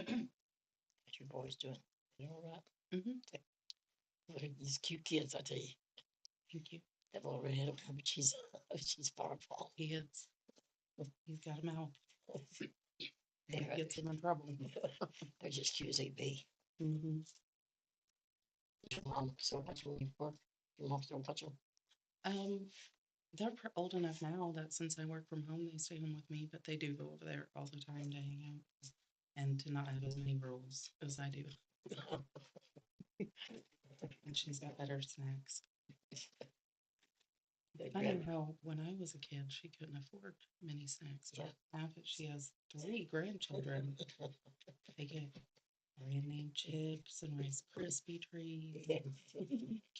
How's your boys doing? You all right? Mm-hmm. Look at these cute kids, I tell you. Thank you. That little redhead, but she's powerful. He is. He's got a mouth. They're, Gets him in trouble. they're just cute as they be. Mm-hmm. Your mom still watch them work? Your mom still watch them? Um, they're old enough now that since I work from home, they stay home with me, but they do go over there all the time to hang out and to not have as many rules as I do. And she's got better snacks. Funny how when I was a kid, she couldn't afford many snacks, but now that she has 3 grandchildren, they get brand name chips and Rice Krispie treats,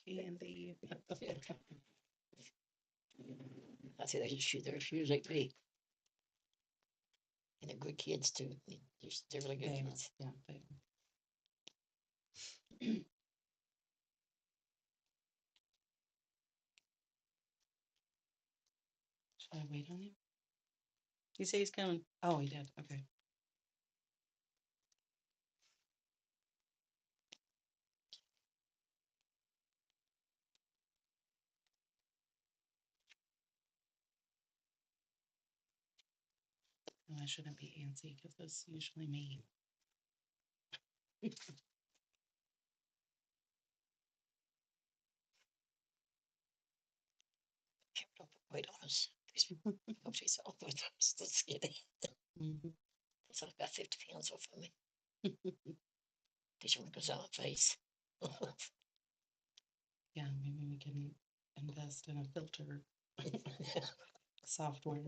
candy. I say they just shoot their shoes like me. And they're good kids too. They're really good They are, kids. yeah, they are. Should I wait on him? You say he's coming. Oh, he did. Okay. No, I shouldn't be antsy because that's usually me. Don't put weight on us. Hope she's all good. I'm still skinny. Mm-hmm. It's like about 50 pounds off of me. These wrinkles on my face. Yeah, maybe we can invest in a filter software.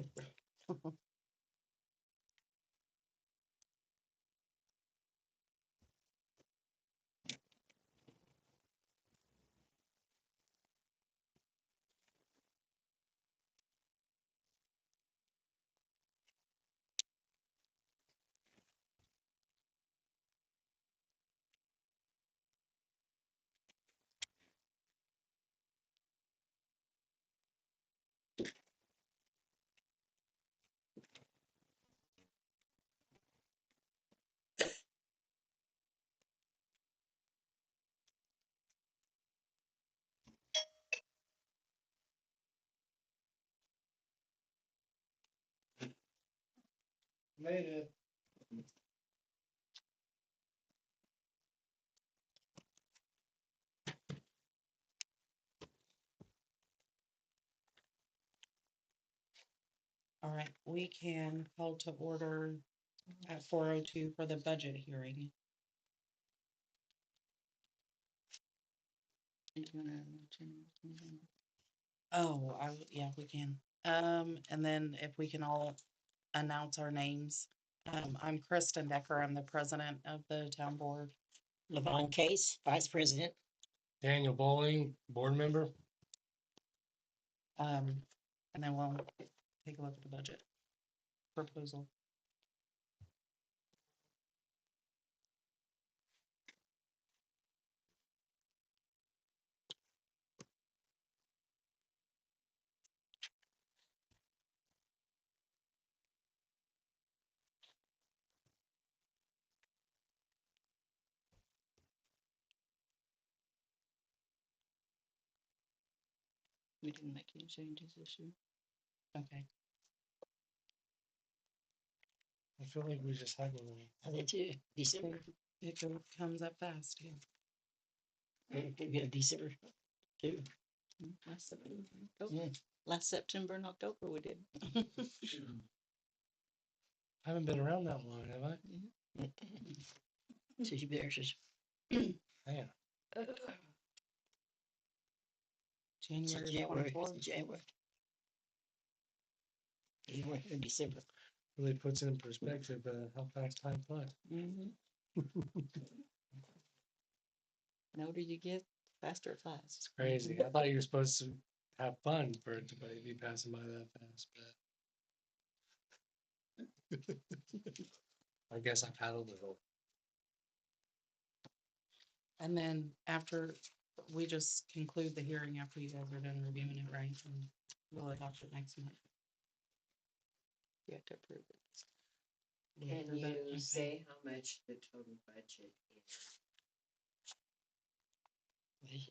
Made it. All right, we can call to order at 4:02 for the budget hearing. You gonna change something? Oh, yeah, we can. And then if we can all announce our names. I'm Kristen Decker. I'm the president of the town board. Levon Case, Vice President. Daniel Bowling, board member. Um, and then we'll take a look at the budget proposal. We didn't make any changes this year. Okay. I feel like we just had one. I did too. December. Comes up fast, yeah. We get a December too. Last September, October. Last September and October we did. I haven't been around that long, have I? So you better just Man, January January. 24th. January. January or December. really puts it in perspective how fast time flies. Mm-hmm. The older you get, faster it flies. It's crazy. I thought you were supposed to have fun for it to be passing by that fast, but I guess I've had a little. And then after we just conclude the hearing after you guys are done reviewing it, right? And we'll adopt it next month. You have to approve it. wait for Can that you campaign. say how much the total budget is?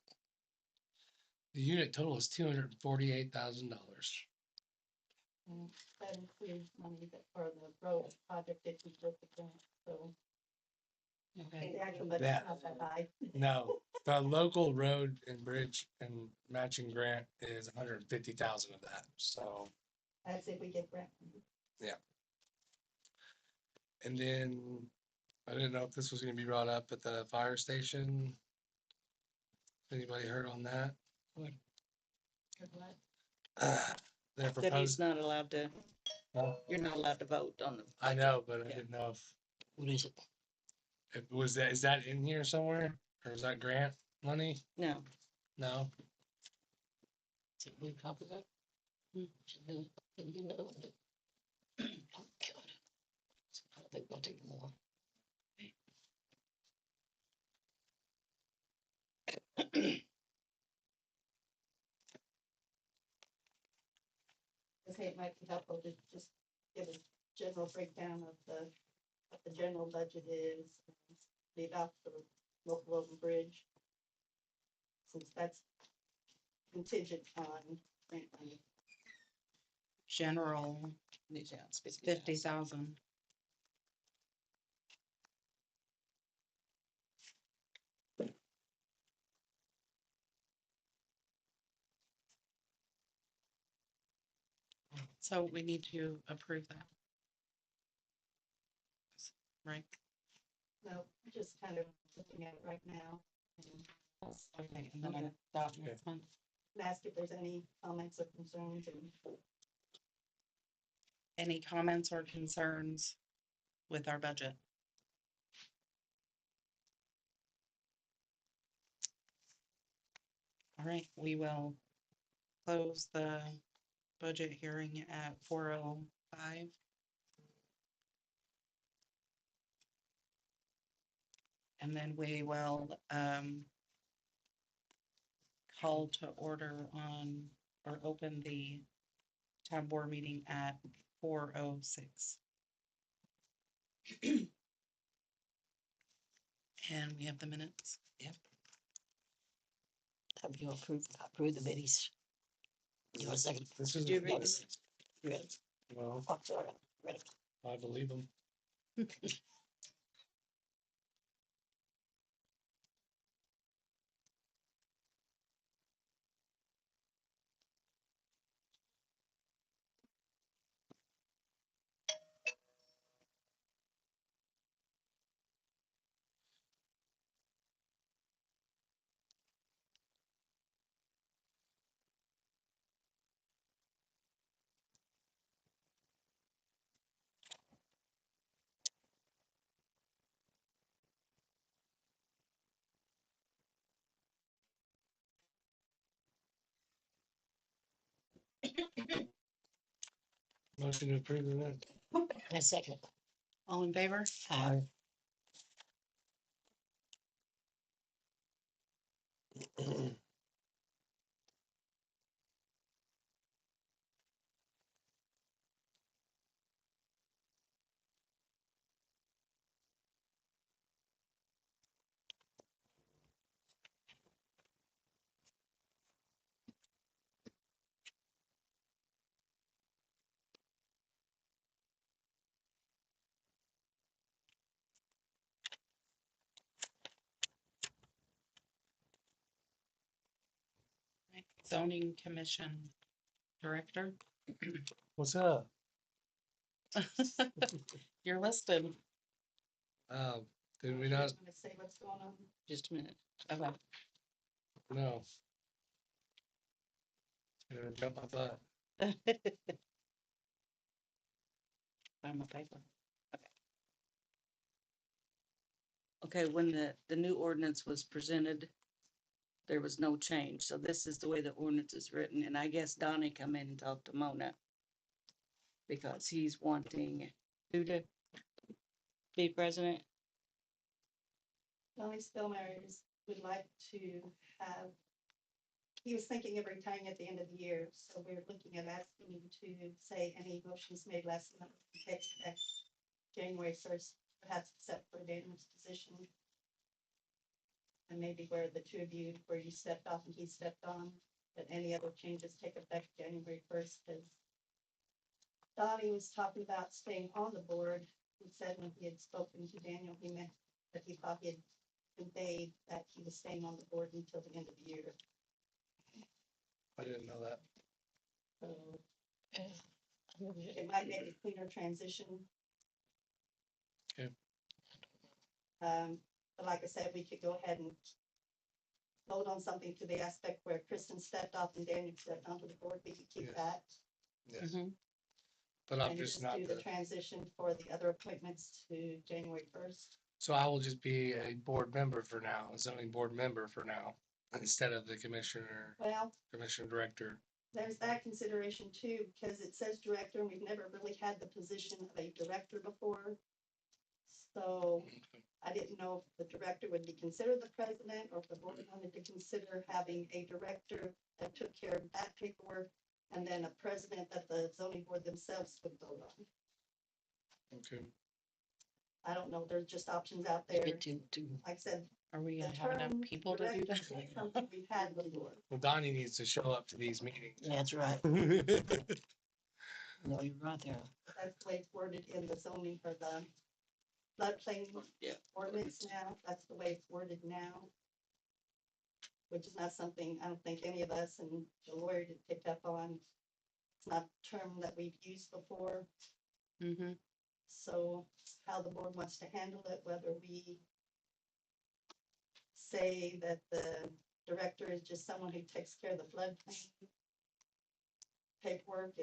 The unit total is $248,000. That includes money that for the road project that we did the grant, so. Okay, The actual Yeah. budget's not that high. No, the local road and bridge and matching grant is 150,000 of that, so. That's if we get grant. money. And then, I didn't know if this was gonna be brought up at the fire station. Anybody heard on that? Or what? They're That he's proposed, not allowed to, Huh? you're not allowed to vote on the. I know, but I Yeah. didn't know What is it? if was that, is that in here somewhere? Or is that grant money? No, No? Is it we copy that? You know. Oh, God. I think we'll take more. I say it might be helpful to just give a general breakdown of what the general budget is, leave out the local road and bridge. Since that's contingent on grant money. general, Yeah, it's 50,000. So we need to approve that. Right, No, just kind of looking at it right now. And okay, and then Okay. adopt next month. ask if there's any comments or concerns and Any comments or concerns with our budget? All right, we will close the budget hearing at 4:05. And then we will call to order on, or open the town board meeting at 4:06. And we have the minutes. Have you approve the biddies? You want a second? This is, Did you read Yes. Read. well, Oh, sorry. Read it. I believe them. Motion to approve the minutes. A second. All in favor? Aye. Zoning Commission Director. What's up? You're listed. Did we I'm not? gonna say what's going on. Just a minute. Okay. No. Gonna jump my butt. I'm a paper. Okay, when the new ordinance was presented, there was no change, so this is the way the ordinance is written, and I guess Donnie come in and talk to Mona. Because he's wanting who to be president? Donnie Spillmares would like to have, he was thinking of retiring at the end of the year, so we're looking at asking him to say any motions made last month, take effect January first, perhaps except for Daniel's position. And maybe where the two of you, where you stepped off and he stepped on, that any other changes take effect January first, because Donnie was talking about staying on the board. He said when he had spoken to Daniel, he meant that he thought he had conveyed that he was staying on the board until the end of the year. I didn't know that. So Yeah. it might make a cleaner transition. Okay. But like I said, we could go ahead and vote on something to the aspect where Kristen stepped off and Daniel stepped onto the board. We could keep Yes. that. Yes, Mhm. but I'm And just not do the the, transition for the other appointments to January first. so I will just be a board member for now, a zoning board member for now, instead of the commissioner, Well, commissioner director. there's that consideration too, because it says director, and we've never really had the position of a director before. So I didn't know if the director would be considered the president, or if the board wanted to consider having a director that took care of that paperwork, and then a president that the zoning board themselves would vote on. Okay, I don't know, there's just options out there. Maybe to Like I said, Are we the gonna have enough term people to do director that? is something we've had before. well, Donnie needs to show up to these meetings. that's right. No, you're right there. That's the way it's worded in the zoning for the floodplain Yeah. ordinance now. That's the way it's worded now. Which is not something, I don't think any of us and the lawyer did pick up on. It's not a term that we've used before. Mm-hmm. So how the board wants to handle it, whether we say that the director is just someone who takes care of the floodplain paperwork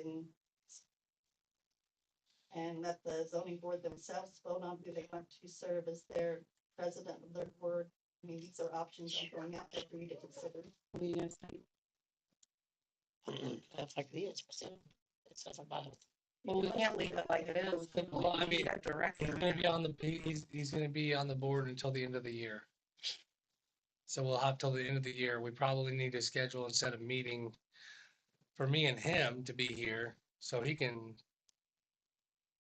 and let the zoning board themselves vote on who they want to serve as their president of their board. I mean, these are options I'm throwing out there for you to consider. What do you guys think? That's like it is. It says about it. Well, we can't leave it like it is. Well, I We need mean, a He's director. gonna be on the, he's gonna be on the board until the end of the year. So we'll have till the end of the year. We probably need to schedule and set a meeting for me and him to be here, so he can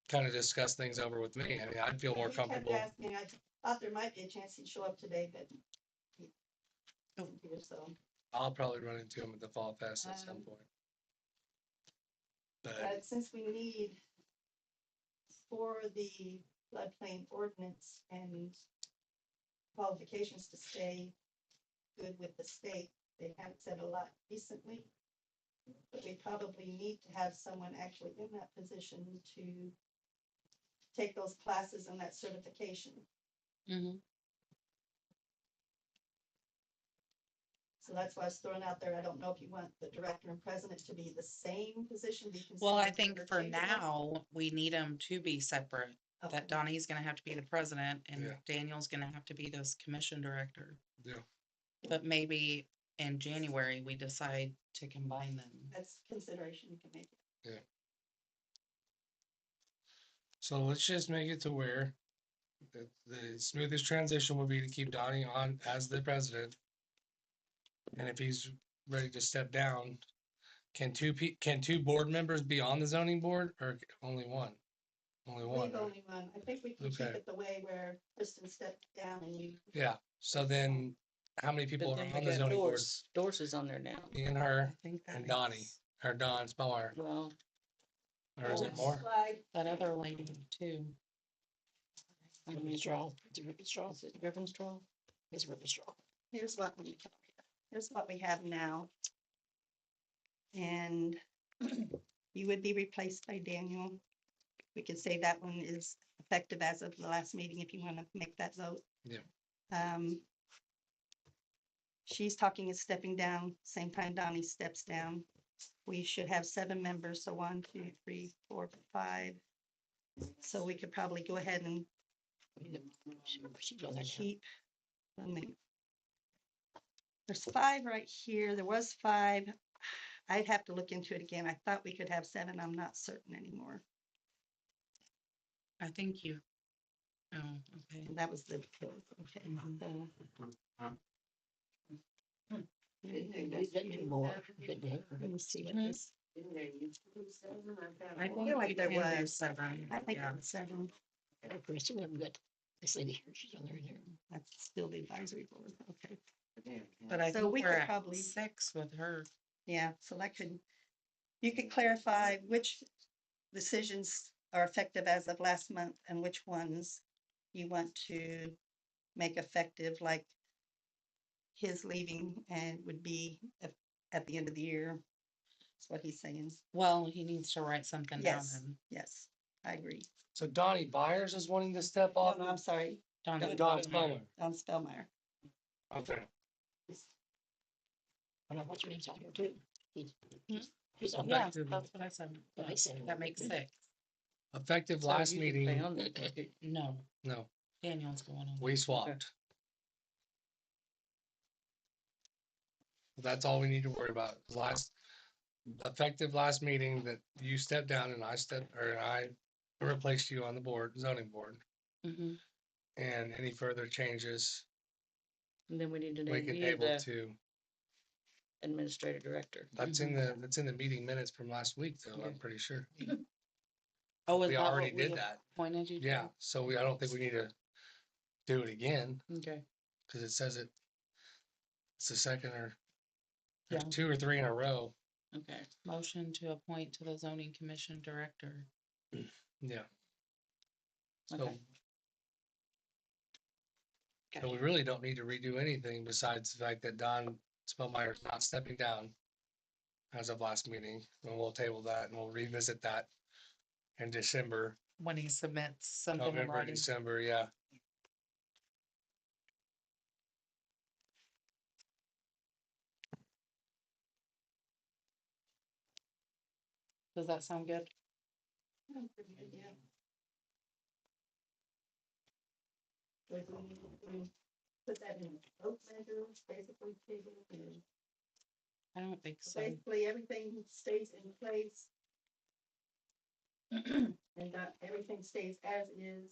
kind of discuss things over with me. I mean, I'd feel more He kept comfortable. asking, I thought there might be a chance he'd show up today, but he wasn't here, so. I'll probably run into him at the Fall Fest at some point. But But since we need for the floodplain ordinance and qualifications to stay good with the state, they haven't said a lot recently. But we probably need to have someone actually in that position to take those classes and that certification. Mm-hmm. So that's why I was throwing out there. I don't know if you want the director and president to be the same position. be Well, I considered think for interchangeable. now, we need them to be separate. Okay. That Donnie's gonna have to be the president and Yeah. Daniel's gonna have to be this commission director. yeah, But maybe in January, we decide to combine them. That's consideration you can make. so let's just make it to where the smoothest transition would be to keep Donnie on as the president. And if he's ready to step down, can two board members be on the zoning board or only one? Only one, Leave right? only one. I think we can keep Okay. it the way where Kristen stepped down and you. Yeah, so then how many people But are then on you the got zoning board? Doors is on there now. Me and I her think that and Donnie, makes- or Don Spar, Well, or is it Next more? slide. That other lady too. Ribbon straw. It's a ribbon straw. is it Ribbon Straw? It's a ribbon straw. Here's what we have now. And you would be replaced by Daniel. We could say that one is effective as of the last meeting if you want to make that vote. Yeah. She's talking is stepping down, same time Donnie steps down. We should have 7 members, so 1, 2, 3, 4, 5. So we could probably go ahead and She does that. keep. Let me. There's 5 right here. There was 5. I'd have to look into it again. I thought we could have 7. I'm not certain anymore. I think you. Oh, okay. And that was the, okay. so- We've done it more. Good to have her. Let me see what Mhm. this, Didn't they used to do 7? I think feel like you there can do was. 7. I think Yeah. it was 7. Christian, I'm good. This lady here, she's on there. That's still the advisory board, okay. Yeah. But I So think we we're could at probably- 6 with her. Yeah, so that could, you could clarify which decisions are effective as of last month and which ones you want to make effective, like his leaving and would be at the end of the year. That's what he's saying. Well, he needs to write something down Yes, and yes, I agree. So Donnie Byers is wanting to step Oh, off. no, I'm sorry, Don. And Don Spellman. Don Spellmeyer. Okay. I don't know what's your name's on here too. He's on Yeah, Effective- that's what I said. I said. That makes 6. Effective So last you can stay meeting, on there, can't you? No, no, Daniel's going on. we swapped. That's all we need to worry about. Effective last meeting that you stepped down and I replaced you on the board, zoning board. Mm-hmm. And any further changes, And then we need to we name can you able the to, administrative director. that's in the meeting minutes from last week though, I'm pretty sure. Oh, is We that already what we did that. appointed you to? Yeah, so I don't think we need to do it again, Okay. cause it says it's the second or Yeah. there's 2 or 3 in a row. Okay. Motion to appoint to the zoning commission director. Yeah. So, Okay. so we really don't need to redo anything besides the fact that Don Spellmeyer is not stepping down as of last meeting, and we'll table that and we'll revisit that in December, When he submits something in November, writing. December, yeah. Does that sound good? Yeah. Like we put that in both measures, basically, table, and I don't think so. basically everything stays in place. And that everything stays as is.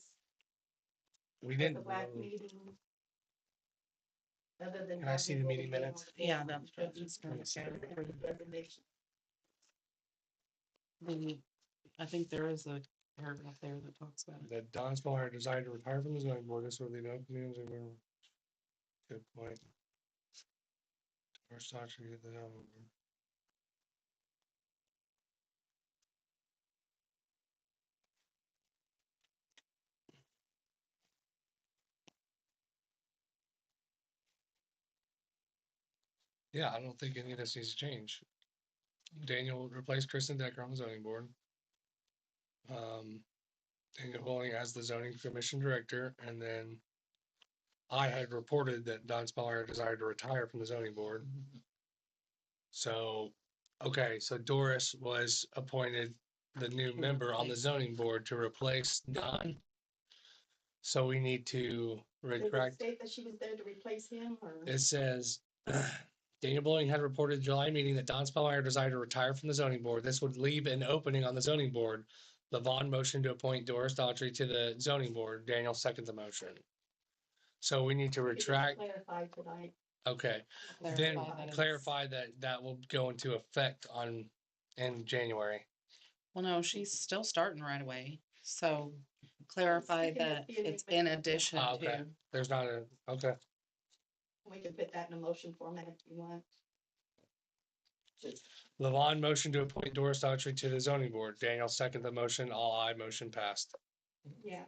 We As didn't. of last meeting. Other than. Can I see the having meeting voted minutes? down Yeah, for that's what he's gonna say. resignation. I think there is a paragraph there that talks about it. That Don Spellmeyer decided to retire from the zoning board, this will leave openings and we're. Good point. First option, get the zoning board. Yeah, I don't think any of this needs to change. Daniel replaced Kristen Decker on the zoning board. Daniel Bowling as the zoning commission director, and then I had reported that Don Spellmeyer desired to retire from the zoning board. So, okay, so Doris was appointed the new member on the zoning board to replace Don. So we need to Does it retract. state that she was there to replace him, or? It says, Daniel Bowling had reported July meeting that Don Spellmeyer desired to retire from the zoning board. This would leave an opening on the zoning board. Levon motioned to appoint Doris Daughtry to the zoning board. Daniel seconded the motion. So we need to We could just retract. Clarify tonight. Okay, then Clarify that it's- clarify that that will go into effect in January. Well, no, she's still starting right away. So clarify It can that just be an it's in amendment. addition Ah, okay. to. There's not okay. We can put that in a motion format if you want. Just, Levon motioned to appoint Doris Daughtry to the zoning board. Daniel seconded the motion. All aye, motion passed. yeah.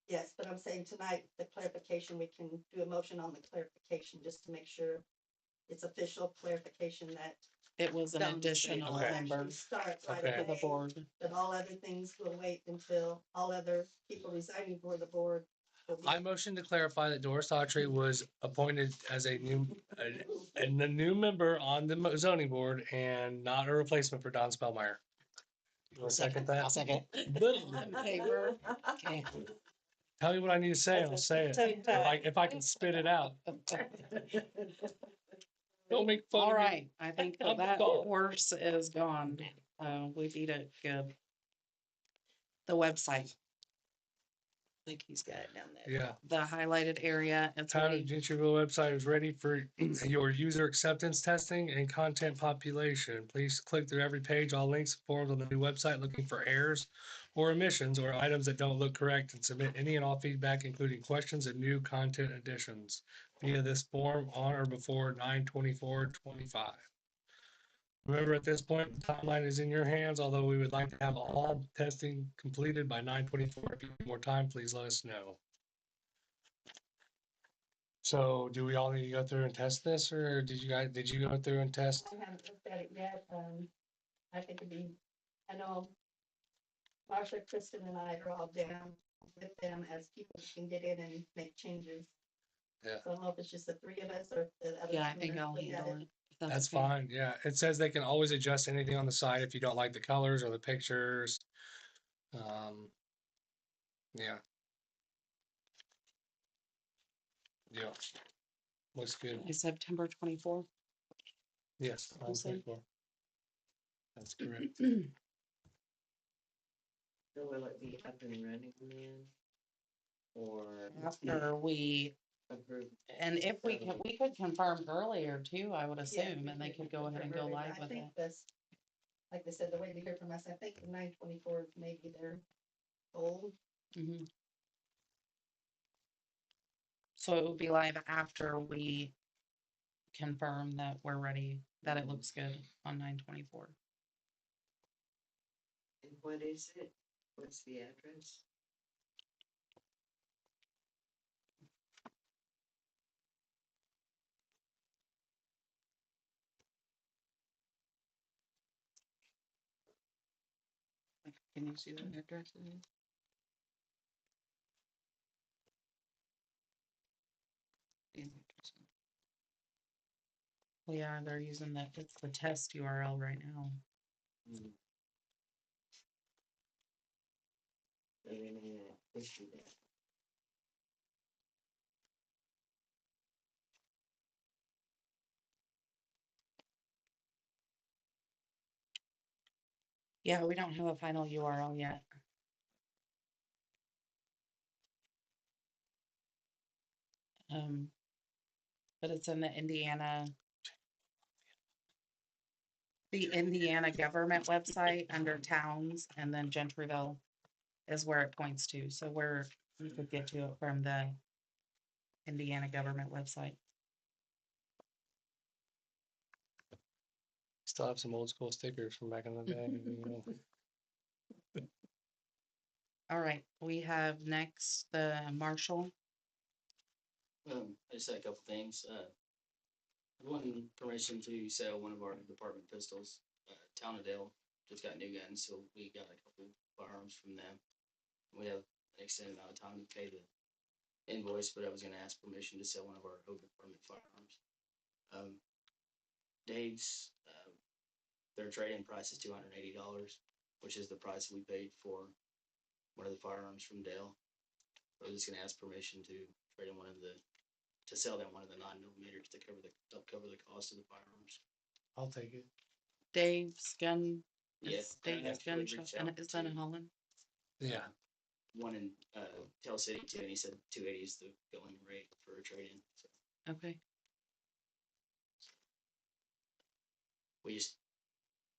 Yes, but I'm saying tonight, the clarification, we can do a motion on the clarification, just to make sure it's official clarification that. It was an Don additional Okay. member actually Start right Okay. to the away, board. but all other things will wait until all other people resigning for the board. will be- I motion to clarify that Doris Daughtry was appointed as a new member on the zoning board and not a replacement for Don Spellmeyer. You want to second I'll that? second. In favor. Okay. Tell me what I need to say. I'll say it. If I can spit it out. Don't make fun All of me. right, I think I'm that gone. horse is gone. We beat it good. The website. think he's got it down there. Yeah. The highlighted area, it's Town of ready. Gentryville website is ready for your user acceptance testing and content population. Please click through every page, all links, and forms on the new website looking for errors or omissions or items that don't look correct, and submit any and all feedback, including questions and new content additions via this form on or before 9/24/25. Remember, at this point, the timeline is in your hands, although we would like to have all testing completed by 9/24. If you need more time, please let us know. So do we all need to go through and test this, or did you go through and test? I haven't looked at it yet, I think it'd be, I know Martha, Kristen and I are all down with them as people can get in and make changes. Yeah. So I don't know if it's just the three of us or if the other. Yeah, I think owners I'll look at handle it. if That's okay. fine, yeah. It says they can always adjust anything on the site if you don't like the colors or the pictures. Yeah. Yeah. Looks good. September 24th. Yes. You said? 9/24. That's correct. So will it be up and running then? Or After we, approved? and if we could confirm earlier too, I would Yeah, assume, and they we could go ahead and go confirm live early, but with I it. think this, like they said, the way we hear from us, I think 9/24 is maybe their goal. Mhm. So it would be live after we confirm that we're ready, that it looks good on 9/24. And what is it? What's the address? Can you see what address it is? Well, yeah, they're using that, it's the test URL right now. They're gonna issue that. Yeah, we don't have a final URL yet. But it's in the Indiana government website under towns, and then Gentryville is where it points to. So where you could get to it from the Indiana government website. Still have some old school stickers from back in the day. All right, we have next the Marshall. I just had a couple things. One, permission to sell one of our department pistols. Town of Dale just got new guns, so we got a couple firearms from them. We have an extended amount of time to pay the invoice, but I was gonna ask permission to sell one of our old department firearms. Dave's, their trade-in price is $280, which is the price we paid for one of the firearms from Dale. I was just gonna ask permission to trade in to sell them one of the 9mm to help cover the cost of the firearms. I'll take it. Dave's gun. Yes, It's Dave's actually gun shop, reached and out it's done in to- Holland. Yeah. One in Tell City too, and he said 280 is the going rate for a trade-in. So Okay. we just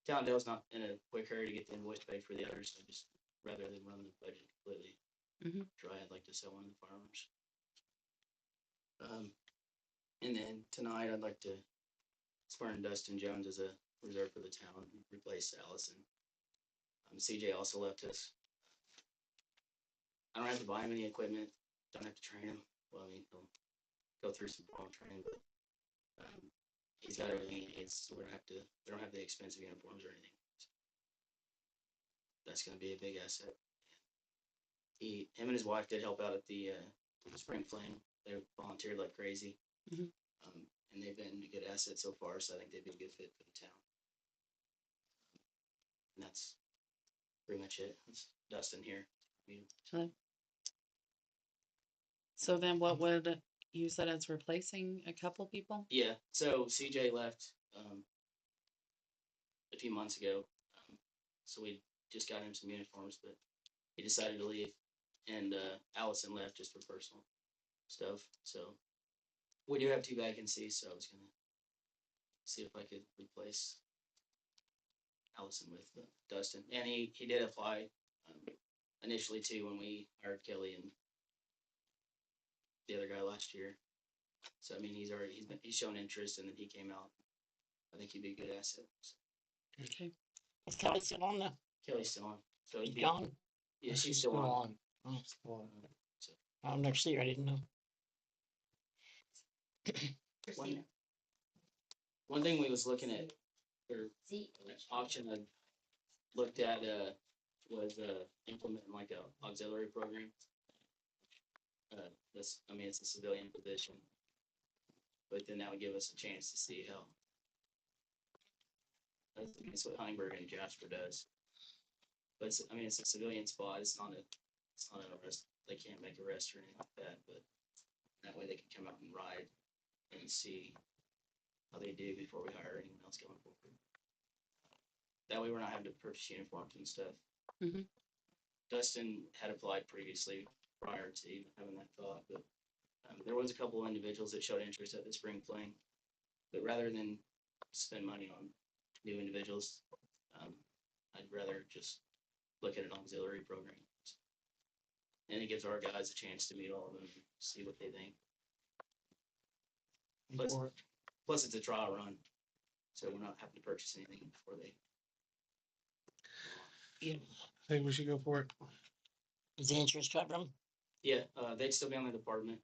Towndale's not in a quick hurry to get the invoice paid for the others. So just rather than run the budget completely dry, I'd like to sell one of the firearms. And then tonight I'd like to swear in Dustin Jones as a reserve for the town and replace Allison. CJ also left us. I don't have to buy him any equipment. Don't have to train him. Well, I mean, he'll go through some formal training, but he's got everything he needs. So we don't have the expensive uniforms or anything. So that's going to be a big asset. Him and his wife did help out at the Spring Fling. They volunteered like crazy. And they've been a good asset so far, so I think they'd be a good fit for the town. And that's pretty much it. It's Dustin here. So then what would, you said it's replacing a couple people? Yeah, so CJ left a few months ago. So we just got him some uniforms, but he decided to leave. and Allison left just for personal stuff. So we do have 2 vacancies, so I was gonna see if I could replace Allison with Dustin, and he did apply initially too when we hired Kelly and the other guy last year. So I mean, he's shown interest, and then he came out. I think he'd be a good asset. So, Okay. Is Kelly still on the, Kelly's still on, so he'd be gone? Yeah, she's still on. Oh, Still on. I'll never see her, I didn't know. One thing we was looking at, or option I looked at, was implementing like a auxiliary program. It's a civilian position, but then that would give us a chance to see how. That's what Huntingburg and Jasper does. But it's a civilian spot. It's not an arrest. They can't make arrest or anything like that. But that way they can come out and ride and see how they do before we hire anyone else going forward. That way we're not having to purchase uniforms and stuff. Mhm. Dustin had applied previously prior to even having that thought, but there was a couple of individuals that showed interest at the spring fling. But rather than spend money on new individuals, I'd rather just look at an auxiliary program. And it gives our guys a chance to meet all of them, and see what they think. Plus it's a trial run, so we're not having to purchase anything before they. Yeah, I think we should go for it. is the insurance cover them? Yeah, they'd still be on the department.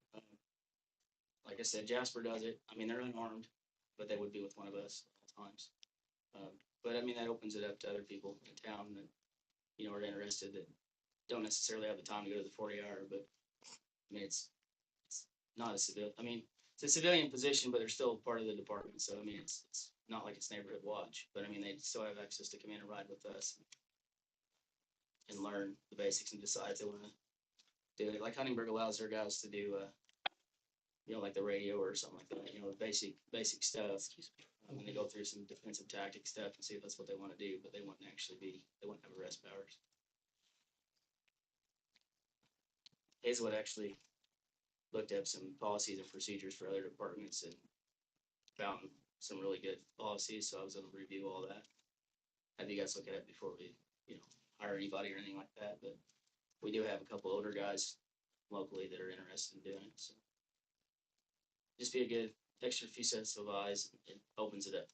Like I said, Jasper does it. I mean, they're unarmed, but they would be with one of us at all times. But I mean, that opens it up to other people in town that, are interested, that don't necessarily have the time to go to the 40-hour, but I mean, it's not a civil, it's a civilian position, but they're still part of the department. So, I mean, it's not like it's neighborhood watch, but I mean, they still have access to come in and ride with us and learn the basics and decide if they want to do it. Like Huntingburg allows their guys to do, like the radio or something like that, basic stuff. When they go through some defensive tactic stuff and see if that's what they want to do, but they wouldn't have arrest powers. Hazelwood actually looked up some policies and procedures for other departments and found some really good policies, so I was able to review all that. Have you guys look at it before we, hire anybody or anything like that, but we do have a couple older guys locally that are interested in doing it, so. Just be a good extra few sets of eyes. It opens it up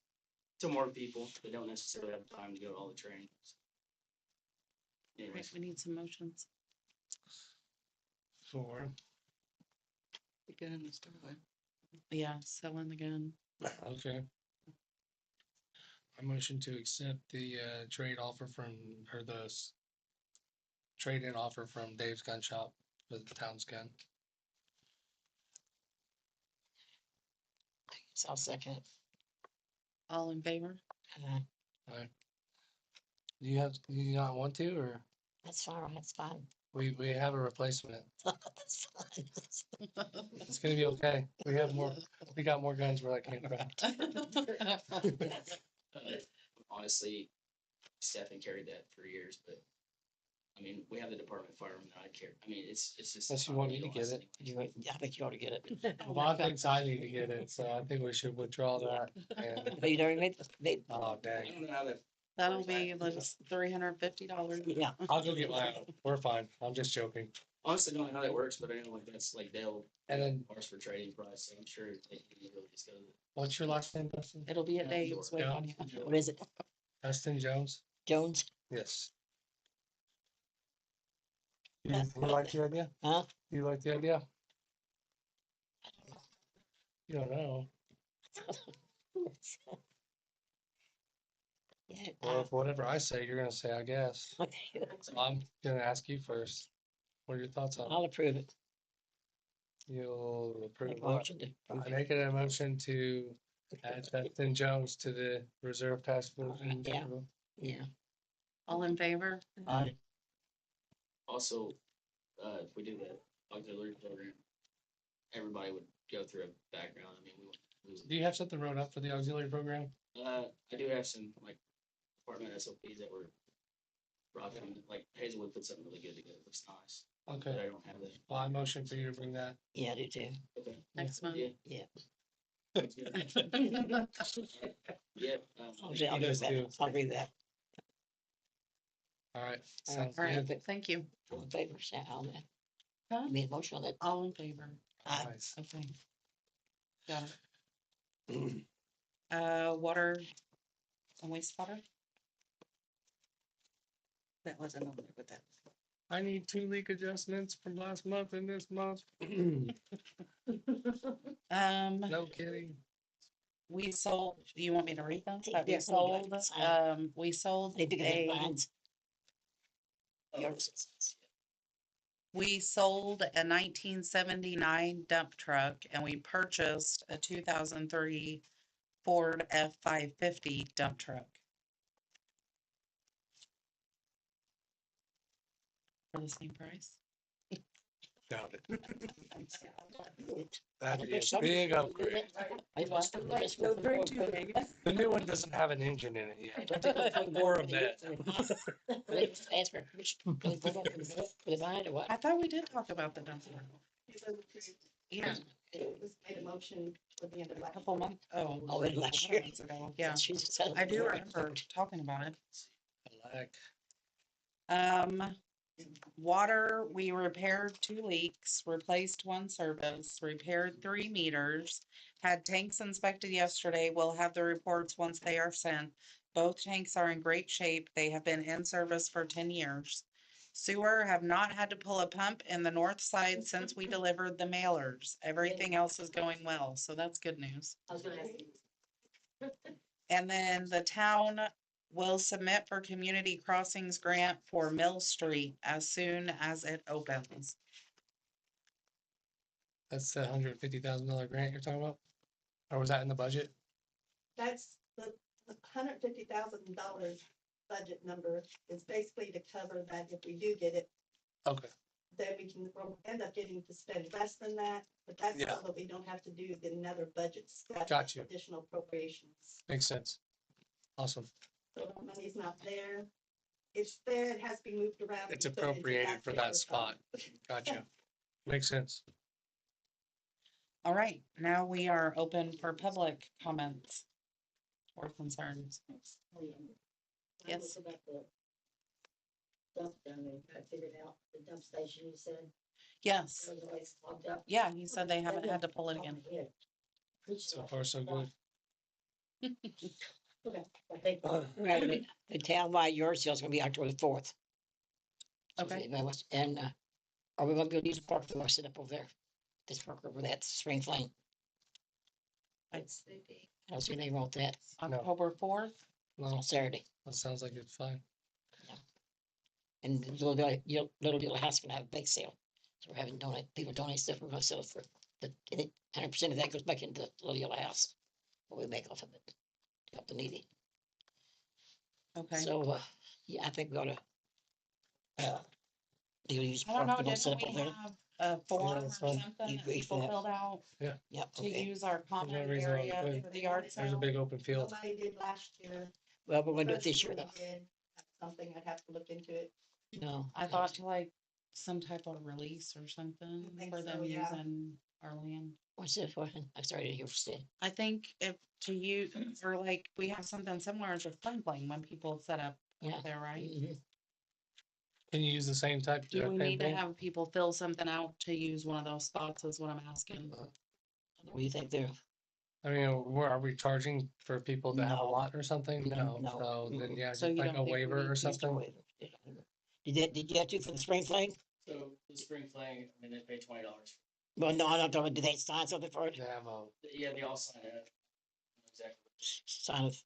to more people that don't necessarily have time to go to all the trainings. Right, Anyways, we need some motions. For, The gun is still there. Yeah, selling the gun. okay. I motion to accept the trade offer trade-in offer from Dave's Gun Shop for the town's gun. So I'll second it. All in favor? Uh, Do you not want to, or That's fine, that's fine. we have a replacement? That's fine. It's gonna be okay. We got more guns where that came from. honestly, Stefan carried that for years, but I mean, we have the department fireman that I care. I mean, it's just. Unless you want me to get it. I think you ought to get it. Bob thinks I need to get it, so I think we should withdraw that. And, But you already made, oh, I dang. don't know how that. That'll be like $350. yeah. I'll go get mine. We're fine. I'm just joking. Honestly, don't know how that works, but I know like that's like they'll. And then, Ours for trading price, so I'm sure they can really just go to what's your last name, Dustin? It'll be at Dave's. Wait on you. What is it? Dustin Jones? Jones? Yes. You like the idea? Huh? You like the idea? You don't know. Yeah. Well, if whatever I say, you're gonna say, I guess. Okay. So I'm gonna ask you first. What are your thoughts on it? I'll approve it. You'll approve Make a what? motion to approve I it. make it a motion to add Dustin Jones to the reserve task force. Yeah. Yeah. All in favor? Also, if we do the auxiliary program, everybody would go through a background. I mean, Do you have something wrote up for the auxiliary program? I do have some like department SOPs that were Rock, like Hazelwood put something really good together, it looks nice, but Okay, I don't have it. well, I motion for you to bring that. Yeah, I do too. Okay. Next month. Yeah. Yeah. Sounds good. Yeah. I'll thank do you. I'll do guys that. do. I'll do that. All right, All right, sounds All right, good. thank you. All in favor, say aye on that. Huh? I mean, motion on that. All in favor? Aye. Nice. Okay. Got it. Water and wastewater? That wasn't on there, but that. I need 2 leak adjustments from last month and this month. No kidding. We sold, you want me to read them? That we Yeah. sold, Sign. we sold They bigger than a, mines. Yours is- we sold a 1979 dump truck and we purchased a 2003 Ford F-550 dump truck. For the same price? Doubt it. It- That'd be There's a some- big upgrade. I must have the best one for the- The new one doesn't have an engine in it yet. Don't they go for the More board of for the- that. They just ask for permission. Do they vote on for the vine or what? I thought we did talk about the dump truck. Yeah, It was made a motion for the end of a last. couple months, oh. Already last couple year. months ago, Yeah, She just said- I do remember talking about it. Like, Water, we repaired 2 leaks, replaced 1 service, repaired 3 meters. Had tanks inspected yesterday. We'll have the reports once they are sent. Both tanks are in great shape. They have been in service for 10 years. Sewer have not had to pull a pump in the north side since we delivered the mailers. Everything else is going well, so that's good news. I was gonna ask you. And then the town will submit for community crossings grant for Mill Street as soon as it opens. that's the $150,000 grant you're talking about? Or was that in the budget? That's the $150,000 budget number is basically to cover that if we do get it, Okay, then we'll end up getting to spend less than that, but that's Yeah. so that we don't have to do the another budget. step, Got you. Additional appropriations. makes sense. Awesome. So the money's not there. It's there, it has to be moved around. It's to be put into appropriated for that particular spot. fund. Gotcha. Makes sense. All right, now we are open for public comments or concerns. Yes. About the dump down there, I figured out the dump station, you said, Yes, where the waste clogged up. yeah, he said they haven't had to pull it again. Yeah. So far, so good. Okay, I think, Right, I mean, the townwide yard sale is gonna be October 4th. So if Okay. anybody wants- And, are we gonna go use the park for our sit up over there? This park over that Spring Flame. I don't see anything wrong with that October 4th, No, on Saturday. that sounds like it's fine. And the little deal house can have a bake sale. So we're having people donate stuff. We're gonna sell it for the 100% of that goes back into the little yellow house. What we make off of it. To help the needy. okay. So, yeah, I think we ought to. They'll use. I don't know, park, they'll set didn't up we over there. have a form or that's fine. something You that agree people for that? filled out Yep, to okay. use our common reason why we area couldn't. for the yard There's a sale? big open field. Nobody did last year. Well, we're gonna do it First this year year though. we did. That's something I'd have to look into it. No. I thought like some type of release or something I think for them so, yeah. using our land. What's that for? I'm sorry to hear you say. I think if to use, or like, we have something similar as a sprinkling when people set up Yeah. there, right? Mhm. Can you use the same type? Do we same need to thing? have people fill something out to use one of those spots is what I'm asking. What do you think there? Mm-hmm. I mean, are we charging for people that have a No. lot or something? No, No. so then, Mm-mm. yeah, So just you like don't a think we waiver need or to Just a something. waiver. Did you have to for the spring fling? So the spring flag, I mean, they pay $20. Well, no, I'm not talking, did they sign something for it? They have a, Yeah, they all sign it. Exactly. Sign it.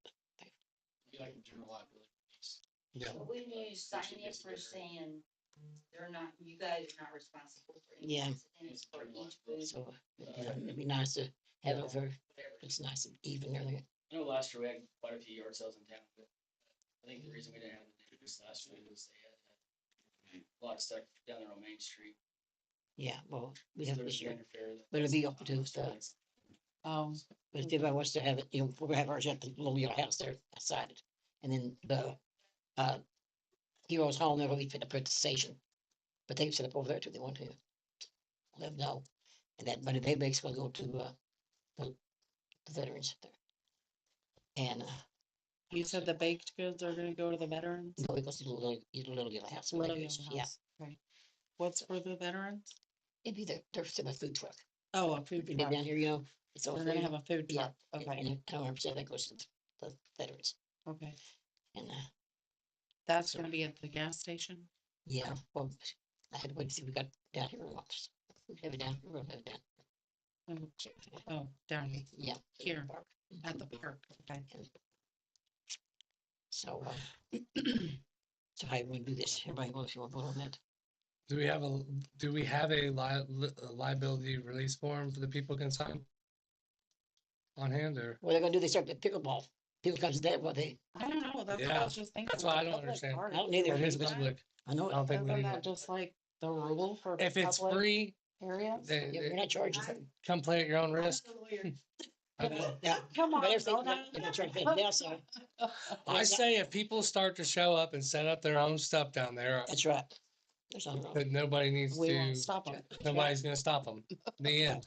Be like a general liability piece. yeah, but when you sign it for saying they're not, you guys are not responsible for Yeah. anything, and it's for each booth. So it'd be nice to have it for, it's nice and even everything. I know last year we had quite a few yard sales in town, but I think the reason we didn't have the neighbors last year was they had a lot stuck down there on Main Street. Yeah, well, we So have there this was year. vendor fair that- But it'll be open to stuff. Oh, But if anybody wants to have it, we're gonna have ours at the little yellow house there outside it. And then the Heroes Home, they're going to put the station. But they can set up over there too, if they want to. Let them know. And that money they make is gonna go to, the veterans there. And, You said the baked goods are gonna go to the veterans? no, it goes to the little yellow house. Little Maybe it's- Yellow Yeah, House, okay. What's for the veterans? it'd be they're sitting a food truck. Oh, a food They truck. get down here, you know, it's all They're gonna free. have a food Yeah, truck, okay, and 100% that goes to the veterans. okay. And, That's gonna be at the gas station? yeah, well, I had to wait to see if we got down here or not. We have it down, here, we'll have it down. Oh, down Yeah. here, Park. at the park, okay. So, so how you want to do this? Everybody vote if you want to vote on that? Do we have a liability release form for the people can sign? On hand or? What they're gonna do, they start the pickleball. People comes to that, what they, I don't know, that's what I Yeah, was just thinking. that's what I don't Public understand. park. I don't need It is it. public. I know I don't it. think we Isn't need that it. just like the rule for? If it's public free, Areas? they, Yeah, we're not charging. come play at your own risk. Yeah, Come but on, everything, Donna. they're gonna charge for it now, so, I say if people start to show up and set up their own stuff down there, that's right. There's nothing wrong. that nobody needs We won't to, stop them. nobody's gonna stop them. The end.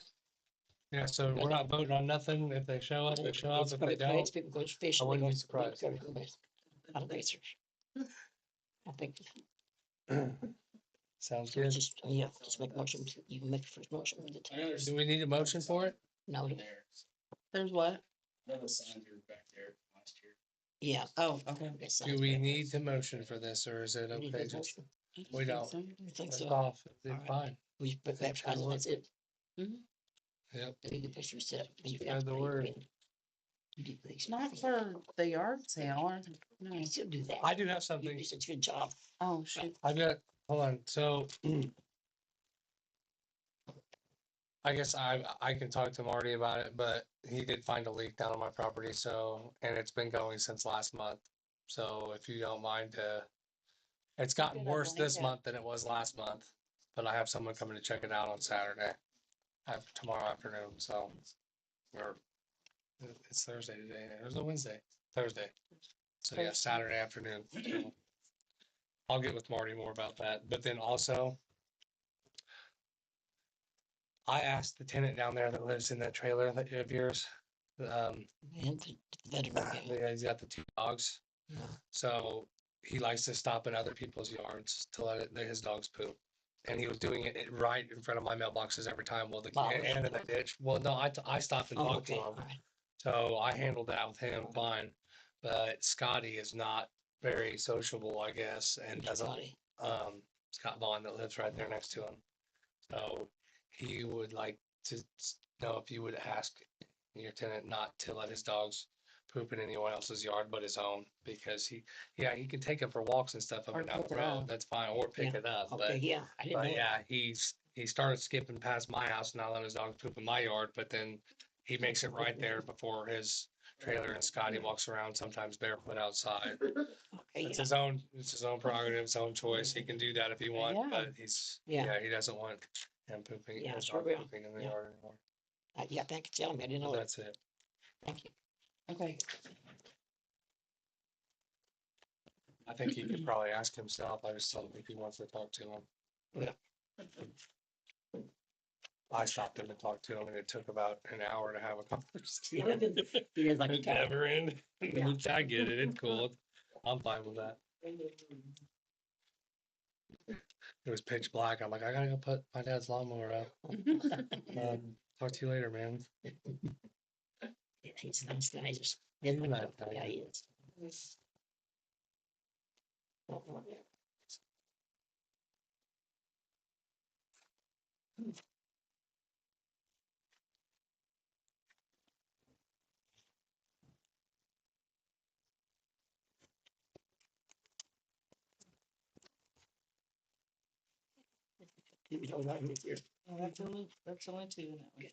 Yeah, so we're not voting on nothing. If they show up, they show up. It's If they public place, don't, people go fishing. I wouldn't they be go- surprised. go to the- I don't think so. I think, sounds so good. just, yeah, just make a motion, you can make the first motion with it. Do we need a motion for it? No, There's what? None of the signs are back there last year. yeah. Oh, okay. Okay, so Do we need to motion for this or is it we need okay? that Just motion. We don't. I think it's so. off. It's Alright. fine. We put that advertising, that's it. Yep. They need the pictures set up. You Spread got the to- word. You do things. Not for the yard sale, or, no. You still do that. I do have You something. do such a good job. Oh, shoot. I've got, hold on, so. I guess I can talk to Marty about it, but he did find a leak down on my property, so, and it's been going since last month. So if you don't mind, it's gotten Good, worse this Atlanta. month than it was last month. But I have someone coming to check it out on Saturday, tomorrow afternoon, so. Or, it's Thursday today, it was a Wednesday, Thursday. So yeah, Thursday. Saturday afternoon. So I'll get with Marty more about that, but then also. I asked the tenant down there that lives in that trailer of yours, And the veteran, yeah. he's got the 2 dogs. Yeah. So he likes to stop in other people's yards to let his dogs poop. And he was doing it right in front of my mailboxes every time. Well, Wow. and in the ditch. Well, no, I stopped and Oh, talked to okay, him. all right. So I handled that with him fine. But Scotty is not very sociable, I guess, and doesn't, Scotty. Scott Vaughn that lives right there next to him. So he would like to know if you would ask your tenant not to let his dogs poop in anyone else's yard but his own, because he can take them for walks and stuff up Or and down pick the it road. up. That's fine, or pick Yeah, it up. Okay, yeah, I didn't know. But that. yeah, he started skipping past my house and not letting his dogs poop in my yard, but then he makes it right there before his trailer, and Scotty walks around sometimes barefoot outside. Okay, It's yeah. his own prerogative, his own choice. He can do that if he wants, Yeah. but Yeah. he doesn't want him pooping, Yeah, his sure dog will. pooping in the Yeah. yard anymore. Yeah, thank you for telling me, I didn't know But that. that's it. Thank you. Okay, I think he could probably ask himself. I just don't think he wants to talk to him. Yeah. I stopped him and talked to him, and it took about an hour to have a Yeah, conversation. he is like a It cat. never ended. Yeah. Which I get it. It's cool. I'm fine with that. It was pitch black. I'm like, I gotta go put my dad's lawnmower out. Talk to you later, man. Yeah, he's a nice guy, just. He's a nice guy. Yeah, he is. You know, right in here. well, that's only 2 in that one. Yeah.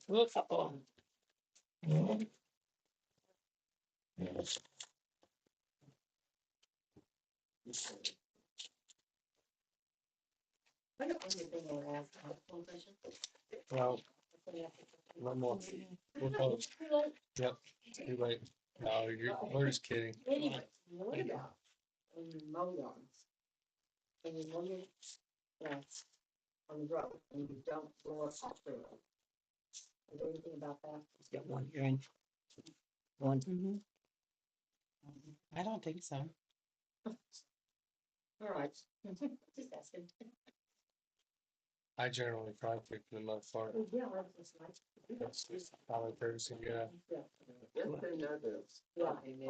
Look up on. I don't want anything to ask. Well, no more. We're closed. Yep, too late. No, we're just kidding. Anyway, what about when you mow lawns? And you mow your grass on the road and you don't blow it off the road? Is there anything about that? It's got one here and one. Mhm. I don't think so. All right. Just asking. I generally try to pick them up for Oh, yeah, that's just like. That's common courtesy, yeah. Yeah,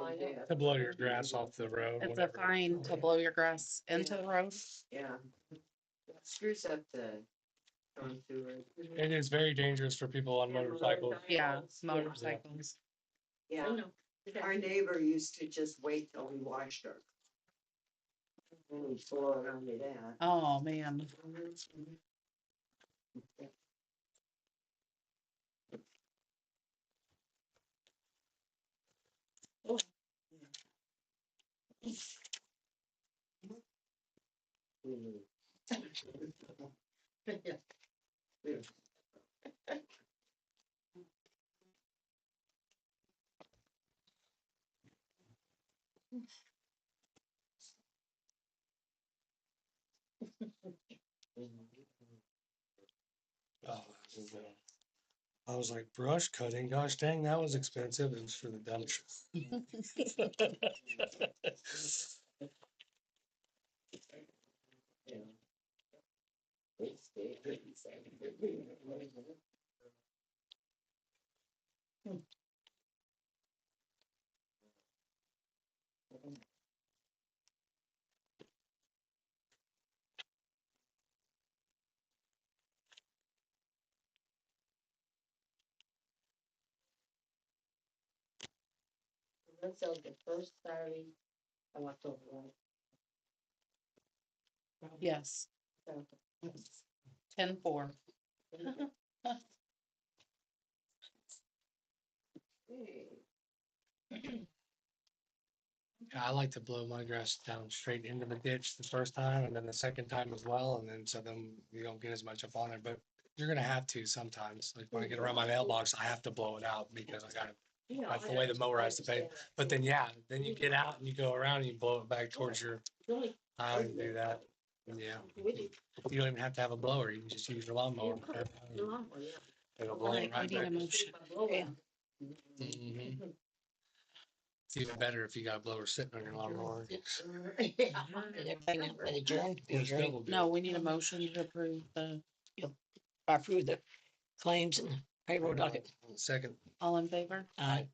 I know. To blow your grass off the road, It's a whatever. fine to blow your grass into the road. Yeah. Screws up the going through it. It is very dangerous for people on motorcycles. Yeah, motorcycles. Yeah, I know. our neighbor used to just wait till we washed her. And we'd blow it under that. Oh, man. Oh, I was like, brush cutting, gosh dang, that was expensive. It was for the dump. That's the first Saturday of October, right? Yes, So, 10-4. Yeah, I like to blow my grass down straight into the ditch the first time and then the second time as well. And then so then you don't get as much up on it, but you're gonna have to sometimes. Like when I get around my mailbox, I have to blow it out because I gotta, you know, that's the way the mower has to pay. But then, yeah, then you get out and you go around and you blow it back towards your, I would do that. Yeah, you don't even have to have a blower. You can just use your lawnmower. It'll blow it Alright, we right need a back. motion. Yeah. Mhm. It's even better if you got a blower sitting on your lawnmower. Is everything now adjourned? It's double good. No, we need a motion to approve the, I approve the claims and the payroll docket. Second. all in favor? Aye.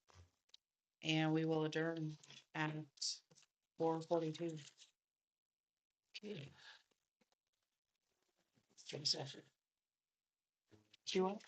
And we will adjourn at 4:42. Okay. Finish that. You want?